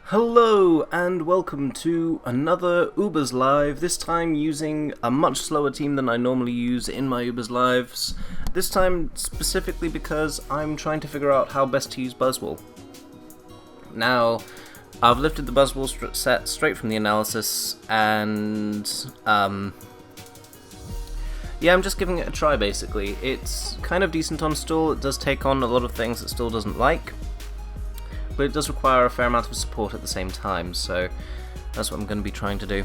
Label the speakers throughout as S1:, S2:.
S1: Hello and welcome to another Ubers Live, this time using a much slower team than I normally use in my Ubers Lives. This time specifically because I'm trying to figure out how best to use Buzzwole. Now, I've lifted the Buzzwole set straight from the analysis and yeah, I'm just giving it a try basically. It's kind of decent on stall, it does take on a lot of things it still doesn't like, but it does require a fair amount of support at the same time, so that's what I'm going to be trying to do.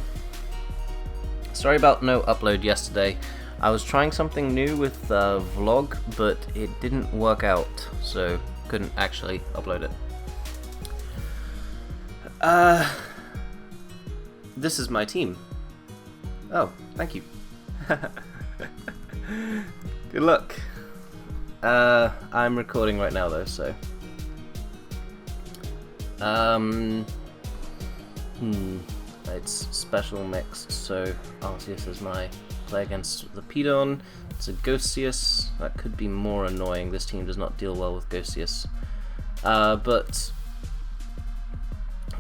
S1: Sorry about no upload yesterday. I was trying something new with Vlog, but it didn't work out, so couldn't actually upload it. This is my team. Oh, thank you. Good luck. I'm recording right now though, so... It's special mixed, so Arceus is my play against the Pedon. It's a Ghostius. That could be more annoying. This team does not deal well with Ghostius. But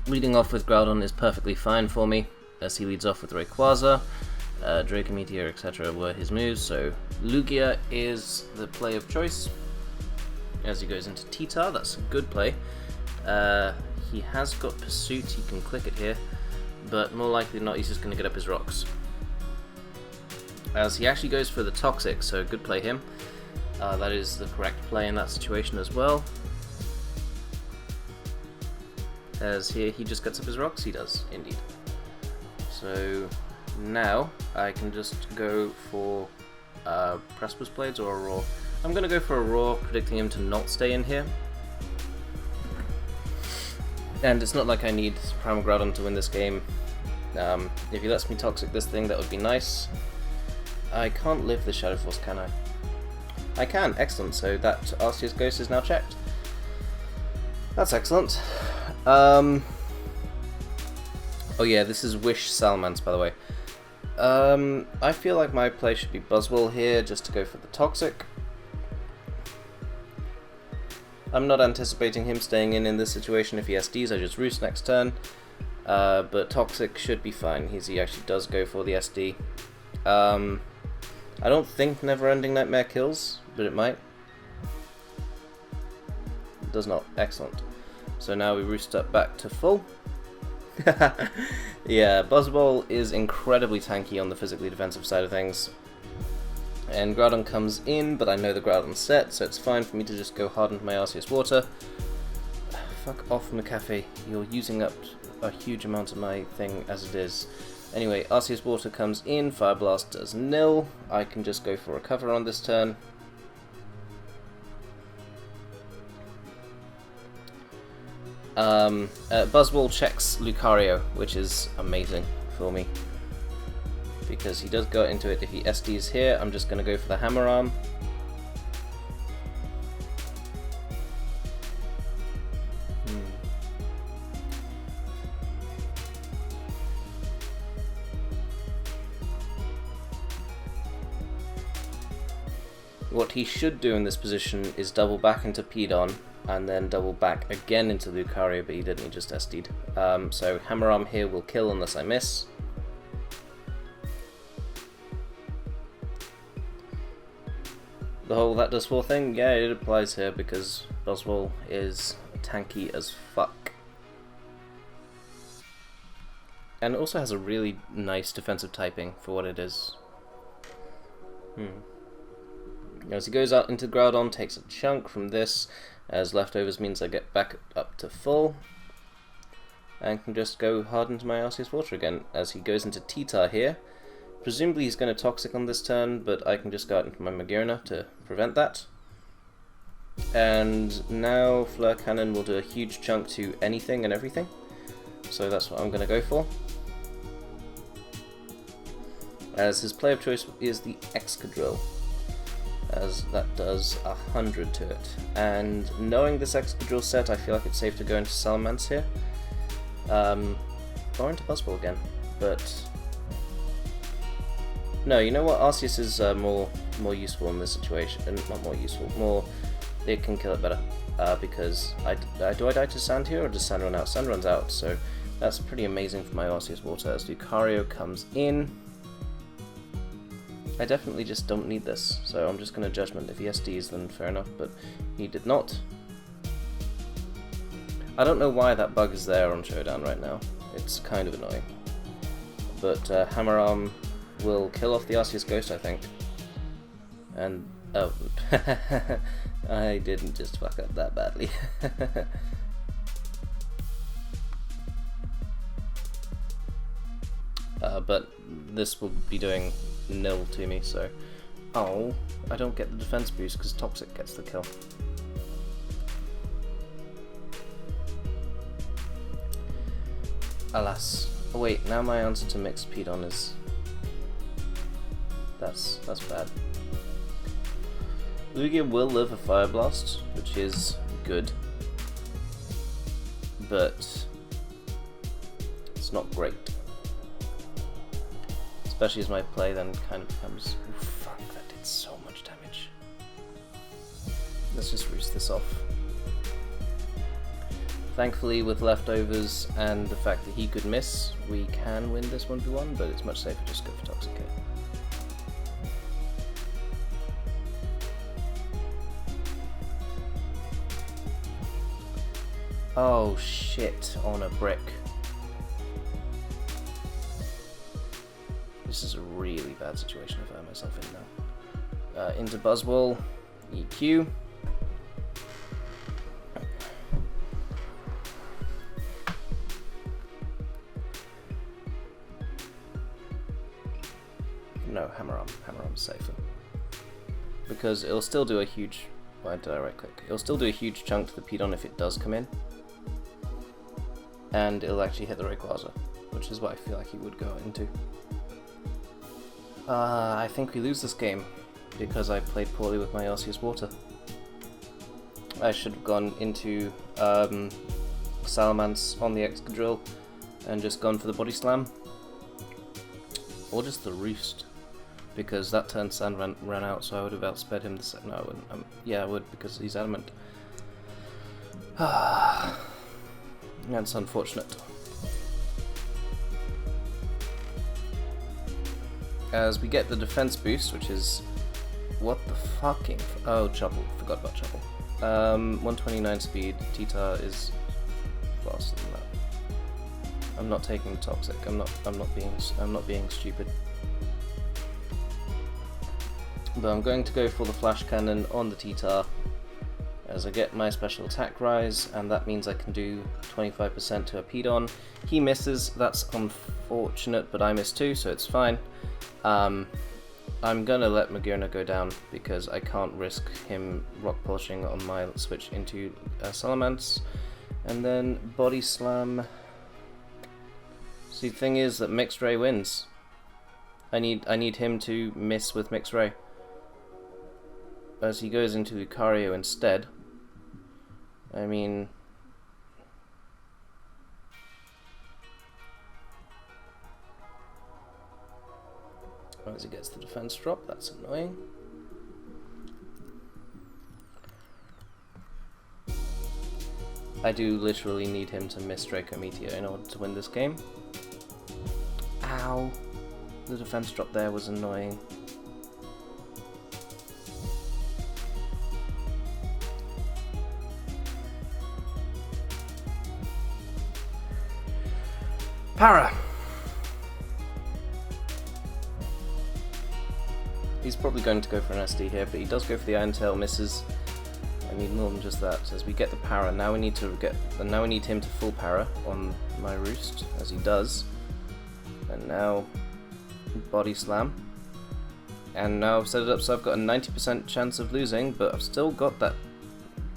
S1: leading off with Groudon is perfectly fine for me, as he leads off with Rayquaza. Draco Meteor, etc. were his moves, so Lugia is the play of choice. As he goes into T-Tar, that's a good play. He has got Pursuit, he can click it here, but more likely than not he's just going to get up his rocks. As he actually goes for the Toxic, so good play him. That is the correct play in that situation as well. As here he just gets up his rocks, he does, indeed. So now I can just go for Precipice Blades or a Roar. I'm going to go for a Roar, predicting him to not stay in here. And it's not like I need Primal Groudon to win this game. If he lets me Toxic this thing, that would be nice. I can't live the Shadow Force, can I? I can, excellent, so that Arceus Ghost is now checked. That's excellent. Oh yeah, this is Wish Salamence, by the way. I feel like my play should be Buzzwole here, just to go for the Toxic. I'm not anticipating him staying in this situation. If he SDs, I just Roost next turn. But Toxic should be fine. He actually does go for the SD. I don't think Never Ending Nightmare kills, but it might. It does not. Excellent. So now we Roost up back to full. Yeah, Buzzwole is incredibly tanky on the physically defensive side of things. And Groudon comes in, but I know the Groudon's set, so it's fine for me to just go hard into my Arceus Water. Fuck off, McAfee. You're using up a huge amount of my thing as it is. Anyway, Arceus Water comes in, Fire Blast does nil. I can just go for Recover on this turn. Buzzwole checks Lucario, which is amazing for me, because he does go into it. If he SDs here, I'm just going to go for the Hammer Arm. What he should do in this position is double back into Pedon, and then double back again into Lucario, but he didn't, he just SD'd. So Hammer Arm here will kill unless I miss. The whole that does 4 thing, yeah, it applies here because Buzzwole is tanky as fuck. And it also has a really nice defensive typing for what it is. As he goes out into Groudon, takes a chunk from this, as leftovers means I get back up to full. And can just go hard into my Arceus Water again, as he goes into T-Tar here. Presumably he's going to Toxic on this turn, but I can just go out into my Magearna to prevent that. And now Flare Cannon will do a huge chunk to anything and everything, so that's what I'm going to go for. As his play of choice is the Excadrill, as that does 100 to it. And knowing this Excadrill set, I feel like it's safe to go into Salamence here. Or into Buzzwole again, but... No, you know what? Arceus is more useful in this situation. Not more useful, more... It can kill it better. because do I die to sand here, or does sand run out? Sand runs out, so that's pretty amazing for my Arceus Water. As Lucario comes in, I definitely just don't need this, so I'm just going to Judgment. If he SDs, then fair enough, but he did not. I don't know why that bug is there on Showdown right now. It's kind of annoying. But Hammer Arm will kill off the Arceus Ghost, I think. And oh, I didn't just fuck up that badly. But this will be doing nil to me, so... Oh, I don't get the defense boost because Toxic gets the kill. Alas. Oh wait, now my answer to Mixed Pedon is... That's bad. Lugia will live a Fire Blast, which is good. But... it's not great. Especially as my play then kind of becomes... oh, fuck, that did so much damage. Let's just roost this off. Thankfully, with leftovers and the fact that he could miss, we can win this 1v1, but it's much safer just go for Toxic here. Oh shit, on a brick. This is a really bad situation I find myself in now. Into Buzzwole, EQ. No, Hammer Arm's safer. Because it'll still do a huge... why did I right click? It'll still do a huge chunk to the Pedon if it does come in. And it'll actually hit the Rayquaza, which is what I feel like he would go into. I think we lose this game because I played poorly with my Arceus Water. I should have gone into Salamence on the Excadrill and just gone for the Body Slam. Or just the Roost, because that turn Sand ran out, so I would have outsped him. No, I wouldn't. Yeah, I would, because he's Adamant. That's unfortunate. As we get the defense boost, which is... what the fucking... oh, Chopple. Forgot about Chopple. 129 speed. T-Tar is faster than that. I'm not taking Toxic. I'm not being stupid. But I'm going to go for the Flash Cannon on the T-Tar as I get my special attack rise, and that means I can do 25% to a Pedon. He misses, that's unfortunate, but I miss too, so it's fine. I'm gonna let Magearna go down because I can't risk him rock polishing on my switch into Salamence. And then Body Slam. See, the thing is that Mixed Ray wins. I need him to miss with Mixed Ray. As he goes into Lucario instead. I mean... as he gets the defense drop, that's annoying. I do literally need him to miss Draco Meteor in order to win this game. Ow! The defense drop there was annoying. Para! He's probably going to go for an SD here, but he does go for the Iron Tail, misses. I need more than just that. As we get the para, now we need him to full para on my Roost, as he does. And now Body Slam. And now I've set it up so I've got a 90% chance of losing, but I've still got that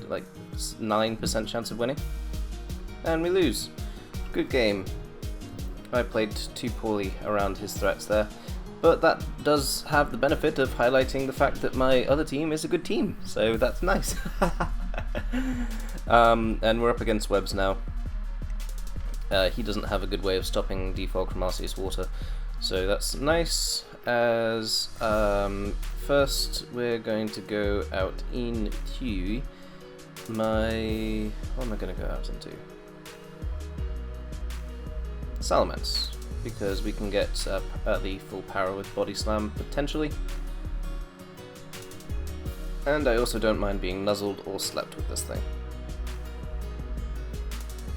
S1: like 9% chance of winning. And we lose. Good game. I played too poorly around his threats there. But that does have the benefit of highlighting the fact that my other team is a good team, so that's nice. And we're up against Webs now. He doesn't have a good way of stopping Defog from Arceus Water, so that's nice. As first we're going to go out into What am I going to go out into? Salamence, because we can get the full power with Body Slam, potentially. And I also don't mind being nuzzled or slept with this thing.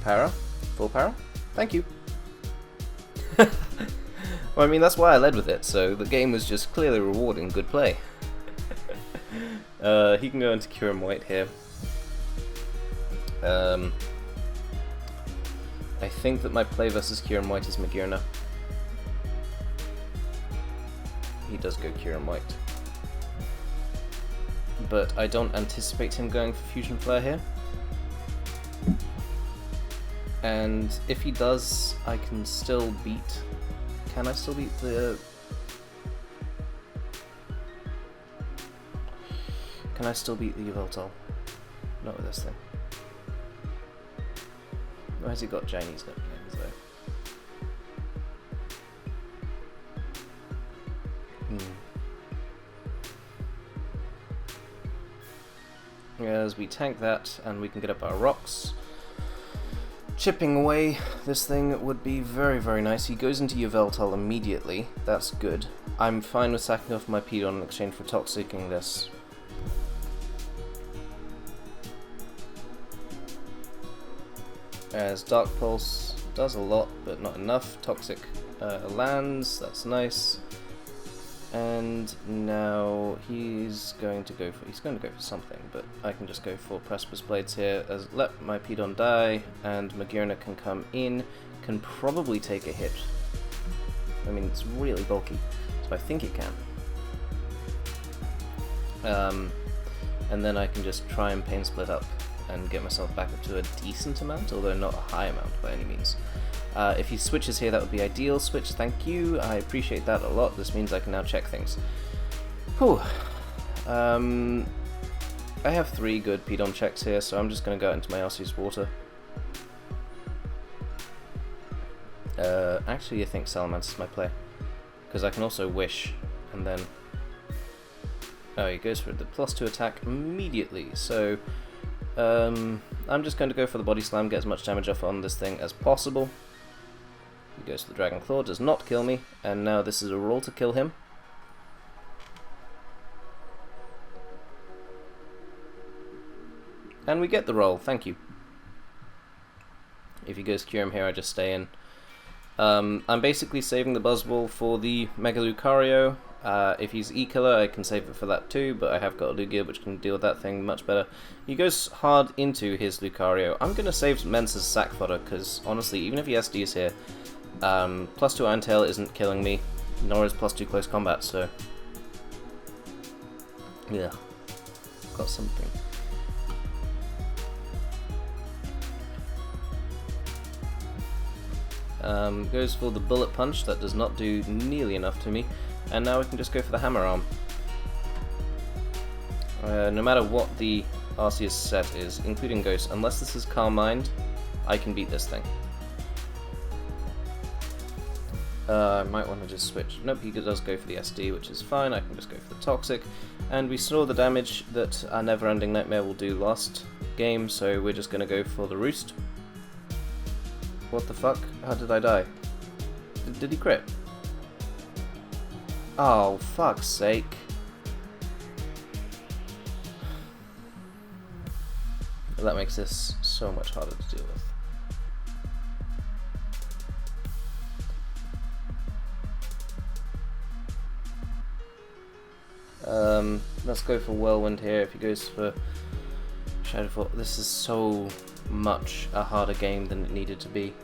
S1: Para? Full para? Thank you. Well, I mean, that's why I led with it, so the game was just clearly rewarding good play. He can go into Kyurem White here. I think that my play versus Kyurem White is Magearna. He does go Kyurem White. But I don't anticipate him going for Fusion Flare here. And if he does, I can still beat... Can I still beat the... Can I still beat the Yveltal? Not with this thing. Why has he got Chinese nicknames though? As we tank that, and we can get up our rocks. Chipping away this thing would be very, very nice. He goes into Yveltal immediately. That's good. I'm fine with sacking off my Pedon in exchange for toxicking this. As Dark Pulse does a lot, but not enough. Toxic lands, that's nice. And now he's going to go for something, but I can just go for Precipice Blades here, as let my Pedon die, and Magearna can come in, can probably take a hit. I mean, it's really bulky, so I think it can. And then I can just try and Pain Split up and get myself back up to a decent amount, although not a high amount by any means. If he switches here, that would be ideal. Switch, thank you. I appreciate that a lot. This means I can now check things. Whew. I have 3 good Pedon checks here, so I'm just going to go out into my Arceus Water. Actually, I think Salamence is my play. Because I can also Wish, and then... Oh, he goes for the +2 attack immediately, so... I'm just going to go for the Body Slam, get as much damage off on this thing as possible. He goes for the Dragon Claw, does not kill me, and now this is a roll to kill him. And we get the roll, thank you. If he goes Kyurem here, I just stay in. I'm basically saving the Buzzwole for the Mega Lucario. If he's E-Killer, I can save it for that too, but I have got a Lugia which can deal with that thing much better. He goes hard into his Lucario. I'm going to save Mensa's sack fodder, because honestly, even if he SDs here, +2 Iron Tail isn't killing me, nor is +2 Close Combat, so... Yeah, got something. Goes for the Bullet Punch, that does not do nearly enough to me. And now we can just go for the Hammer Arm. No matter what the Arceus set is, including Ghost, unless this is Calm Mind, I can beat this thing. I might want to just switch. Nope, he does go for the SD, which is fine. I can just go for the Toxic. And we saw the damage that our Never-Ending Nightmare will do last game, so we're just going to go for the Roost. What the fuck? How did I die? Did he crit? Oh, fuck's sake. That makes this so much harder to deal with. Let's go for Whirlwind here. If he goes for Shadowfall, this is so much a harder game than it needed to be.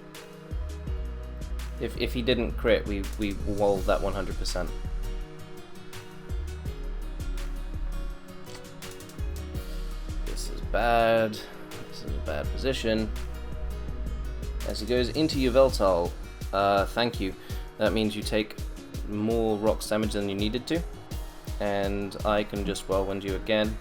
S1: If he didn't crit, we walled that 100%. This is bad. This is a bad position. As he goes into Yveltal, thank you. That means you take more rocks damage than you needed to. And I can just Whirlwind you again,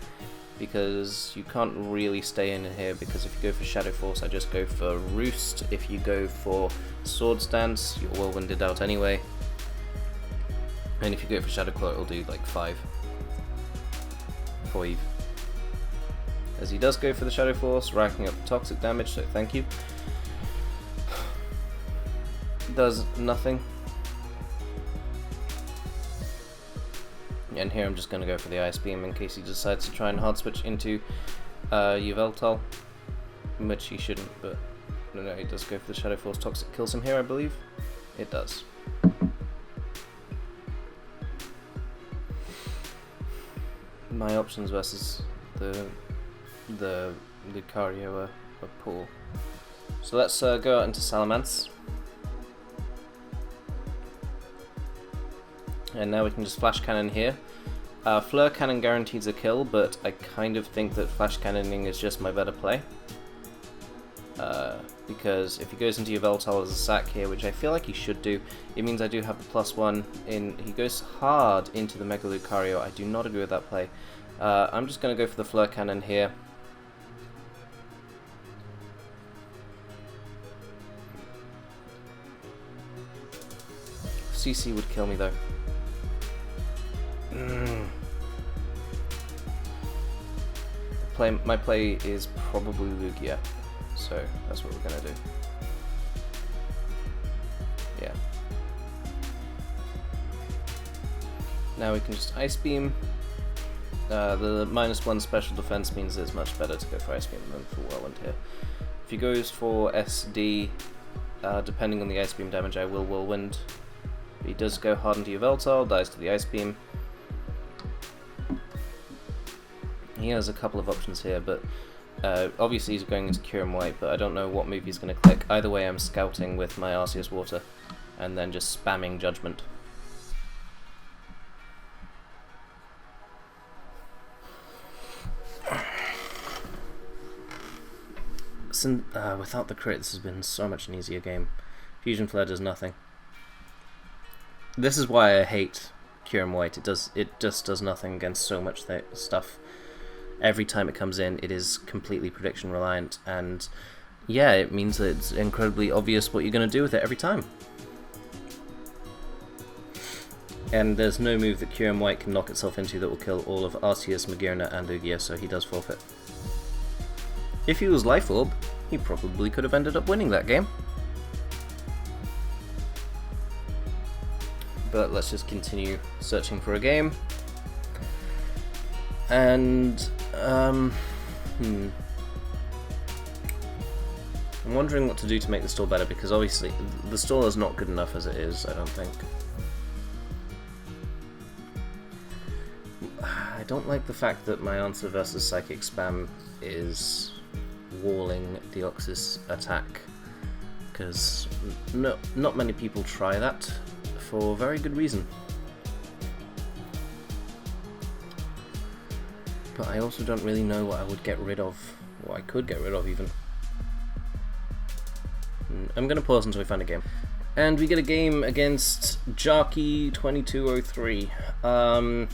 S1: because you can't really stay in here, because if you go for Shadow Force, I just go for Roost. If you go for Sword Stance, you're Whirlwinded out anyway. And if you go for Shadow Claw, it'll do like 5. as he does go for the Shadow Force, racking up the toxic damage, so thank you. Does nothing. And here I'm just going to go for the Ice Beam in case he decides to try and hard switch into Yveltal, which he shouldn't, but no, he does go for the Shadow Force. Toxic kills him here, I believe. It does. My options versus the Lucario are poor. So let's go out into Salamence. And now we can just Flash Cannon here. Fleur Cannon guarantees a kill, but I kind of think that Flash Cannoning is just my better play. Because if he goes into Yveltal as a sack here, which I feel like he should do, it means I do have the +1 in. He goes hard into the Mega Lucario. I do not agree with that play. I'm just going to go for the Fleur Cannon here. CC would kill me though. My play is probably Lugia, so that's what we're gonna do. Yeah. Now we can just Ice Beam. The -1 special defense means it's much better to go for Ice Beam than for Whirlwind here. If he goes for SD, depending on the Ice Beam damage, I will Whirlwind. He does go hard into Yveltal, dies to the Ice Beam. He has a couple of options here, but obviously he's going into Kyurem White, but I don't know what move he's going to click. Either way, I'm scouting with my Arceus Water, and then just spamming Judgment. Without the crit, this has been so much an easier game. Fusion Flare does nothing. This is why I hate Kyurem White. It just does nothing against so much stuff. Every time it comes in, it is completely prediction reliant, and yeah, it means that it's incredibly obvious what you're going to do with it every time. And there's no move that Kyurem White can knock itself into that will kill all of Arceus, Magearna, and Lugia, so he does forfeit. If he was Life Orb, he probably could have ended up winning that game. But let's just continue searching for a game. And I'm wondering what to do to make the stall better, because obviously the stall is not good enough as it is, I don't think. I don't like the fact that my answer versus Psychic Spam is walling Deoxys attack, because not many people try that for very good reason. But I also don't really know what I would get rid of, what I could get rid of even. I'm going to pause until we find a game. And we get a game against Jarky2203. I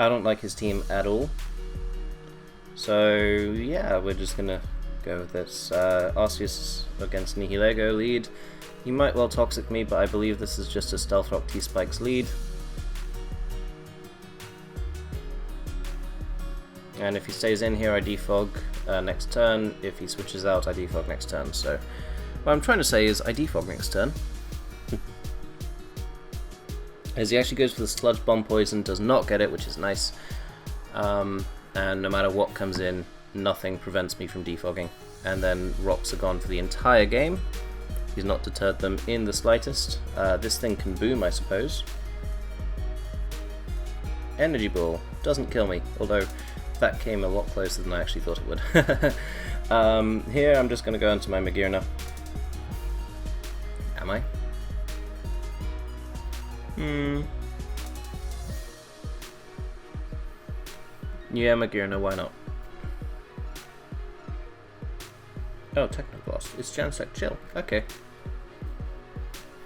S1: don't like his team at all. So yeah, we're just going to go with this. Arceus against Nihilego lead. He might well Toxic me, but I believe this is just a Stealth Rock T-Spikes lead. And if he stays in here, I defog next turn. If he switches out, I defog next turn. So what I'm trying to say is I defog next turn. As he actually goes for the Sludge Bomb Poison, does not get it, which is nice. And no matter what comes in, nothing prevents me from defogging. And then rocks are gone for the entire game. He's not deterred them in the slightest. This thing can boom, I suppose. Energy Ball doesn't kill me, although that came a lot closer than I actually thought it would. Here I'm just going to go into my Magearna. Am I? Yeah, Magearna, why not? Oh, Technoblast. It's Jansec, chill. Okay.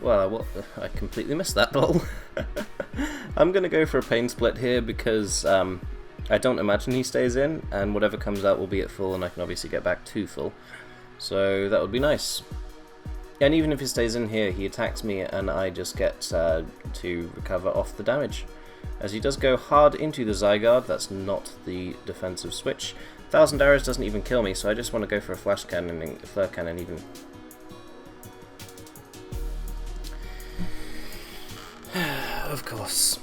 S1: Well, I completely missed that ball. I'm going to go for a Pain Split here because I don't imagine he stays in, and whatever comes out will be at full, and I can obviously get back to full. So that would be nice. And even if he stays in here, he attacks me, and I just get to recover off the damage. As he does go hard into the Zygarde, that's not the defensive switch. 1,000 arrows doesn't even kill me, so I just want to go for a flash cannon and flare cannon even. Of course.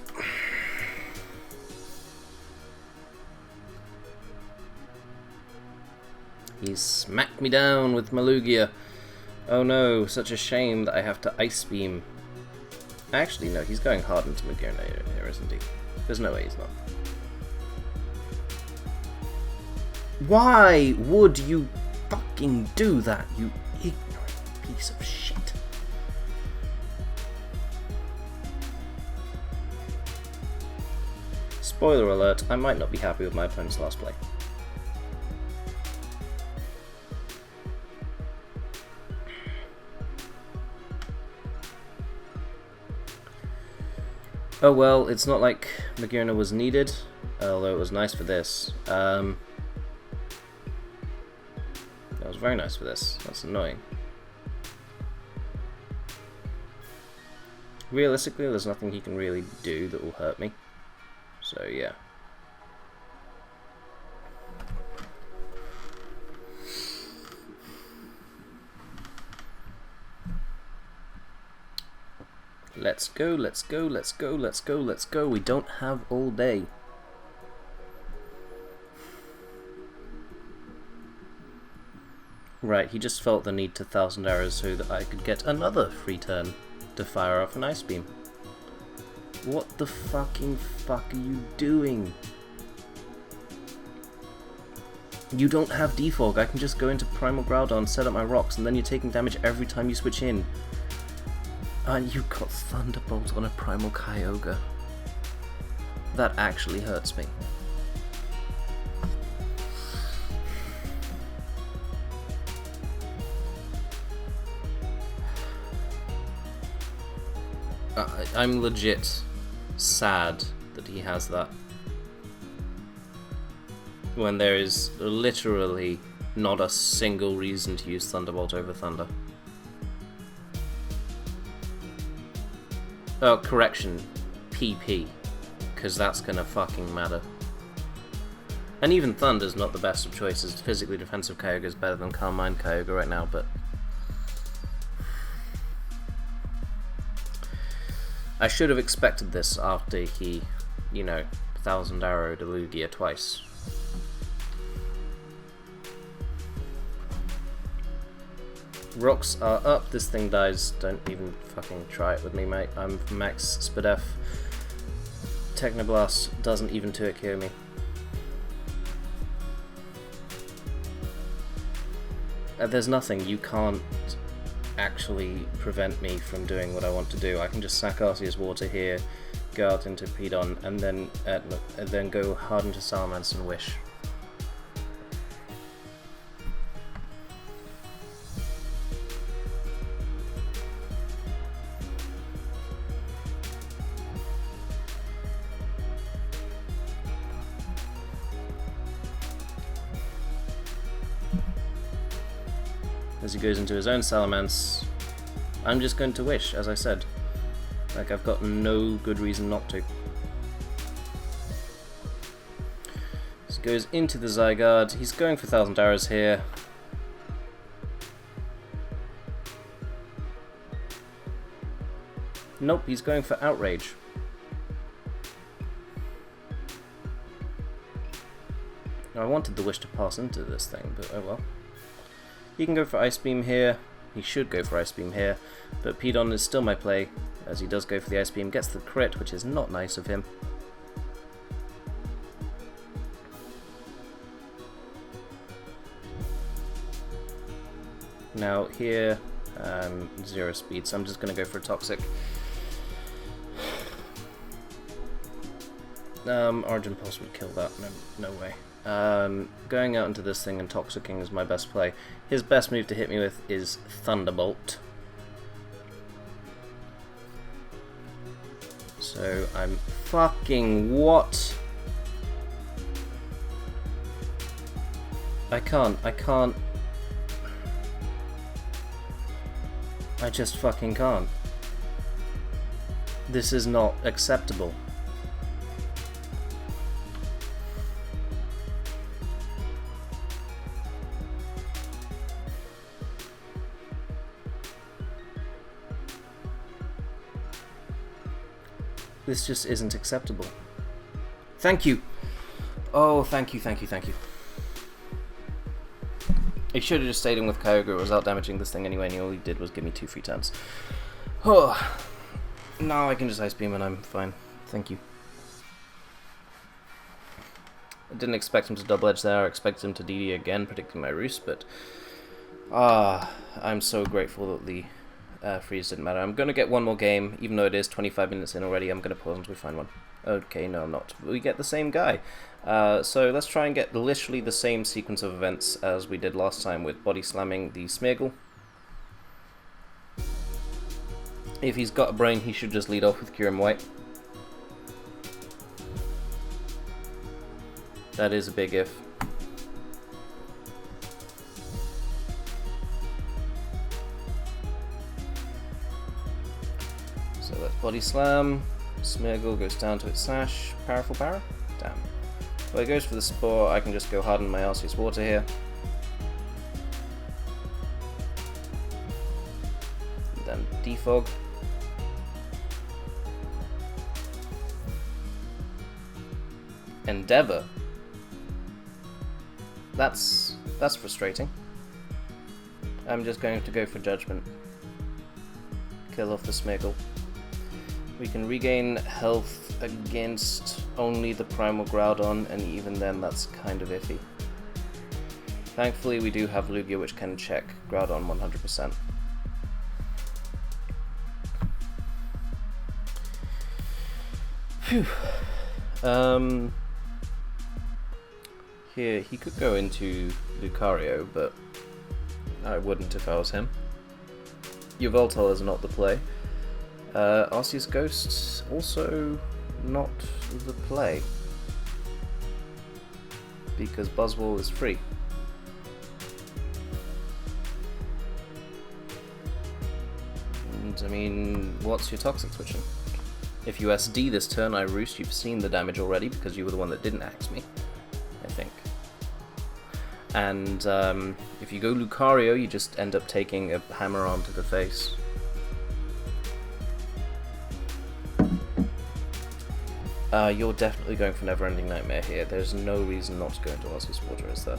S1: He smacked me down with Malugia. Oh no, such a shame that I have to Ice Beam. Actually, no, he's going hard into Malugia here, isn't he? There's no way he's not. Why would you fucking do that, you ignorant piece of shit? Spoiler alert, I might not be happy with my opponent's last play. Oh well, it's not like Magearna was needed, although it was nice for this. That was very nice for this. That's annoying. Realistically, there's nothing he can really do that will hurt me. So yeah. Let's go, let's go, let's go, let's go, let's go. We don't have all day. Right, he just felt the need to 1,000 arrows so that I could get another free turn to fire off an Ice Beam. What the fucking fuck are you doing? You don't have defog. I can just go into Primal Groudon, set up my rocks, and then you're taking damage every time you switch in. And you got Thunderbolt on a Primal Kyogre. That actually hurts me. I'm legit sad that he has that. When there is literally not a single reason to use Thunderbolt over Thunder. Oh, correction. PP. Because that's gonna fucking matter. And even Thunder's not the best of choices. Physically defensive Kyogre is better than Carmine Kyogre right now, but... I should have expected this after he, you know, 1,000 arrowed Lugia twice. Rocks are up, this thing dies. Don't even fucking try it with me, mate. I'm max Spadef. Technoblast doesn't even 2-hit KO me. There's nothing, you can't actually prevent me from doing what I want to do. I can just sack Arceus Water here, go out into Pedon, and then go hard into Salamence and Wish. As he goes into his own Salamence, I'm just going to Wish, as I said. Like, I've got no good reason not to. So he goes into the Zygarde. He's going for 1,000 arrows here. Nope, he's going for Outrage. Now, I wanted the Wish to pass into this thing, but oh well. He can go for Ice Beam here, he should go for Ice Beam here, but Pedon is still my play, as he does go for the Ice Beam, gets the crit, which is not nice of him. Now here, 0 speed, so I'm just going to go for a Toxic. Origin Pulse would kill that, no way. Going out into this thing and Toxicking is my best play. His best move to hit me with is Thunderbolt. So I'm fucking what? I can't. I just fucking can't. This is not acceptable. This just isn't acceptable. Thank you! Oh, thank you, thank you, thank you. He should have just stayed in with Kyogre. It was out damaging this thing anyway, and all he did was give me 2 free turns. Oh, now I can just Ice Beam and I'm fine. Thank you. I didn't expect him to double edge there. I expected him to DD again, predicting my Roost, but I'm so grateful that the freeze didn't matter. I'm going to get one more game, even though it is 25 minutes in already. I'm going to pause until we find one. Okay, no, I'm not. We get the same guy. So let's try and get literally the same sequence of events as we did last time with body slamming the Smeargle. If he's got a brain, he should just lead off with Kyurem White. That is a big if. So let's body slam. Smeargle goes down to its sash. Powerful power? Damn. Well, he goes for the Spore. I can just go harden my Arceus Water here. And then Defog. Endeavor. That's frustrating. I'm just going to go for Judgment. Kill off the Smeargle. We can regain health against only the Primal Groudon, and even then that's kind of iffy. Thankfully we do have Lugia, which can check Groudon 100%. Phew. Here, he could go into Lucario, but I wouldn't if I was him. Yveltal is not the play. Arceus Ghost, also not the play. Because Buzzwole is free. And, I mean, what's your Toxic switching? If you SD this turn, I Roost, you've seen the damage already because you were the one that didn't axe me, I think. And if you go Lucario, you just end up taking a hammer arm to the face. You're definitely going for Never-Ending Nightmare here. There's no reason not to go into Arceus Water, is there?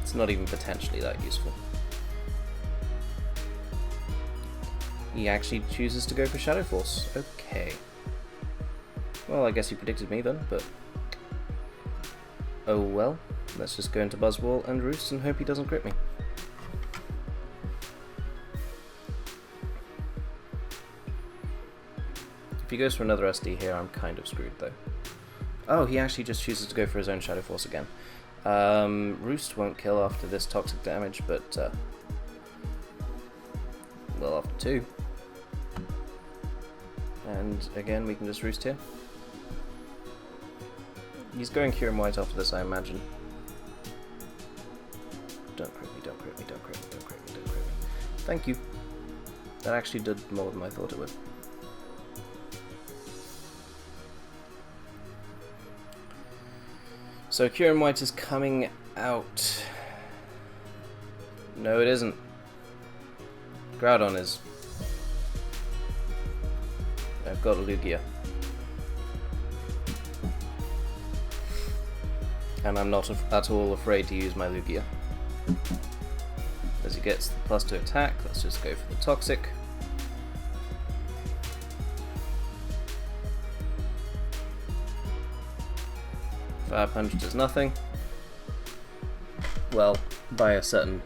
S1: It's not even potentially that useful. He actually chooses to go for Shadow Force. Okay. Well, I guess he predicted me then, but... oh well. Let's just go into Buzzwole and Roost and hope he doesn't crit me. If he goes for another SD here, I'm kind of screwed though. Oh, he actually just chooses to go for his own Shadow Force again. Roost won't kill after this toxic damage, but... well, after 2. And again, we can just Roost here. He's going Kyurem White after this, I imagine. Don't crit me, don't crit me, don't crit me, don't crit me, don't crit me. Thank you. That actually did more than I thought it would. So Kyurem White is coming out. No, it isn't. Groudon is. I've got a Lugia. And I'm not at all afraid to use my Lugia. As he gets the +2 attack, let's just go for the Toxic. Fire Punch does nothing. Well, by a certain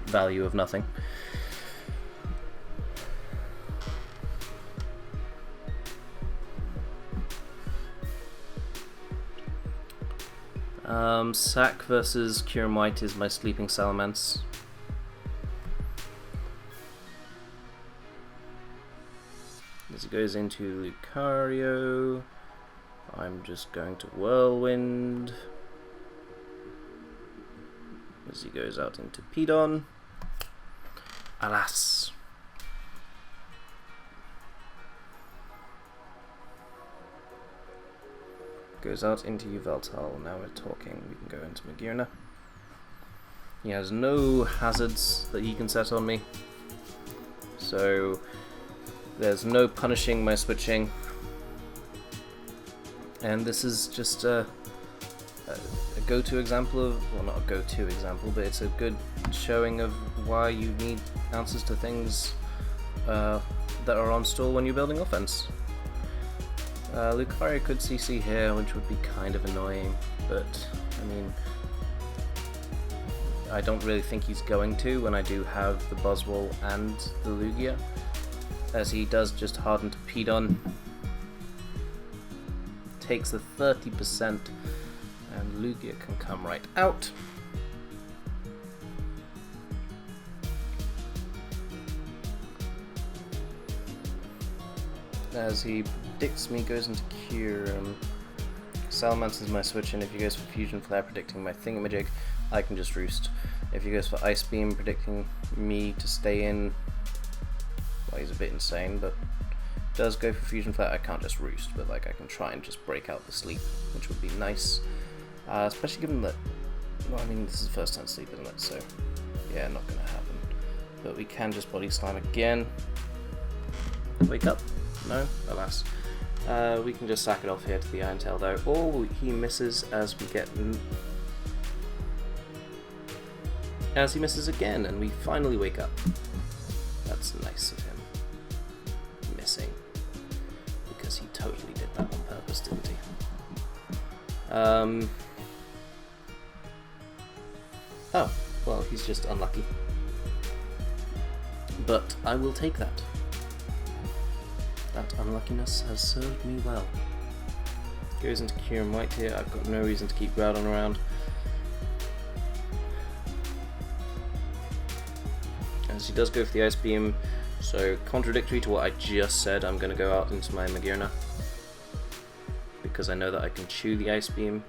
S1: value of nothing. Sack versus Kyurem White is my Sleeping Salamence. As he goes into Lucario, I'm just going to Whirlwind. As he goes out into Pedon. Alas. Goes out into Yveltal. Now we're talking. We can go into Magearna. He has no hazards that he can set on me. so there's no punishing my switching. And this is just a go-to example of, well, not a go-to example, but it's a good showing of why you need answers to things that are on stall when you're building offense. Lucario could CC here, which would be kind of annoying, but I mean, I don't really think he's going to when I do have the Buzzwole and the Lugia, as he does just harden to Pedon. Takes the 30%, and Lugia can come right out. As he predicts me, goes into Kyurem. Salamancers my switch, and if he goes for Fusion Flare predicting my Thingamajig, I can just roost. If he goes for Ice Beam predicting me to stay in, well, he's a bit insane, but does go for Fusion Flare, I can't just roost, but like I can try and just break out the sleep, which would be nice. Especially given that, well, I mean, this is the first time sleep, isn't it? So, yeah, not gonna happen. But we can just Body Slam again. Wake up? No? Alas. We can just sack it off here to the Iron Tail though. Oh, he misses as we get... As he misses again, and we finally wake up. That's nice of him. Missing. Because he totally did that on purpose, didn't he? Oh, well, he's just unlucky. But I will take that. That unluckiness has served me well. Goes into Kyurem White here. I've got no reason to keep Groudon around. As he does go for the Ice Beam, so contradictory to what I just said, I'm going to go out into my Magearna, because I know that I can chew the Ice Beam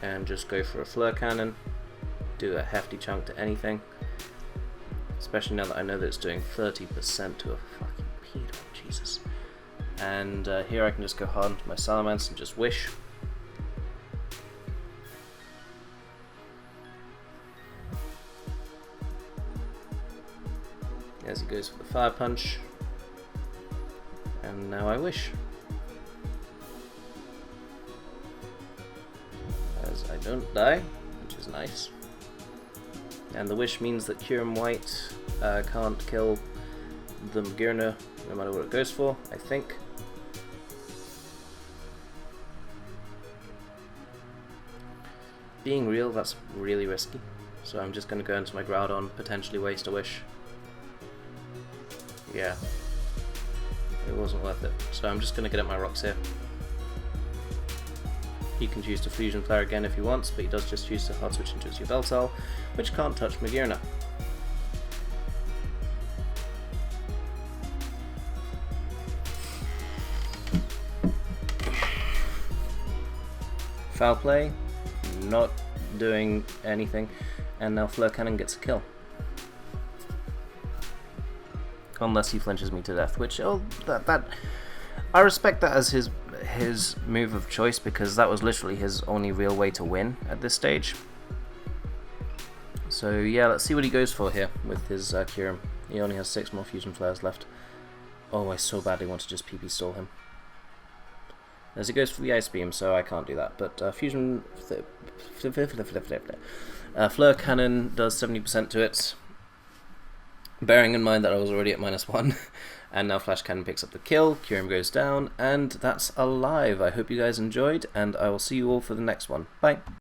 S1: and just go for a Flare Cannon, do a hefty chunk to anything, especially now that I know that it's doing 30% to a fucking Pedon, Jesus. And here I can just go hard into my Salamence and just wish. As he goes for the Fire Punch, and now I wish. As I don't die, which is nice. And the wish means that Kyurem White can't kill the Magearna no matter what it goes for, I think. Being real, that's really risky. So I'm just going to go into my Groudon, potentially waste a wish. Yeah, it wasn't worth it. So I'm just going to get at my rocks here. He can choose to Fusion Flare again if he wants, but he does just choose to hard switch into his Yveltal, which can't touch Magearna. Foul play, not doing anything, and now Flare Cannon gets a kill. Unless he flinches me to death, which, oh, that I respect that as his move of choice, because that was literally his only real way to win at this stage. So yeah, let's see what he goes for here with his Kyurem. He only has 6 more Fusion Flares left. Oh, I so badly want to just PP stall him. As he goes for the Ice Beam, so I can't do that. But Flare Cannon does 70% to it. Bearing in mind that I was already at -1, and now Flash Cannon picks up the kill, Kyurem goes down, and that's alive. I hope you guys enjoyed, and I will see you all for the next one. Bye!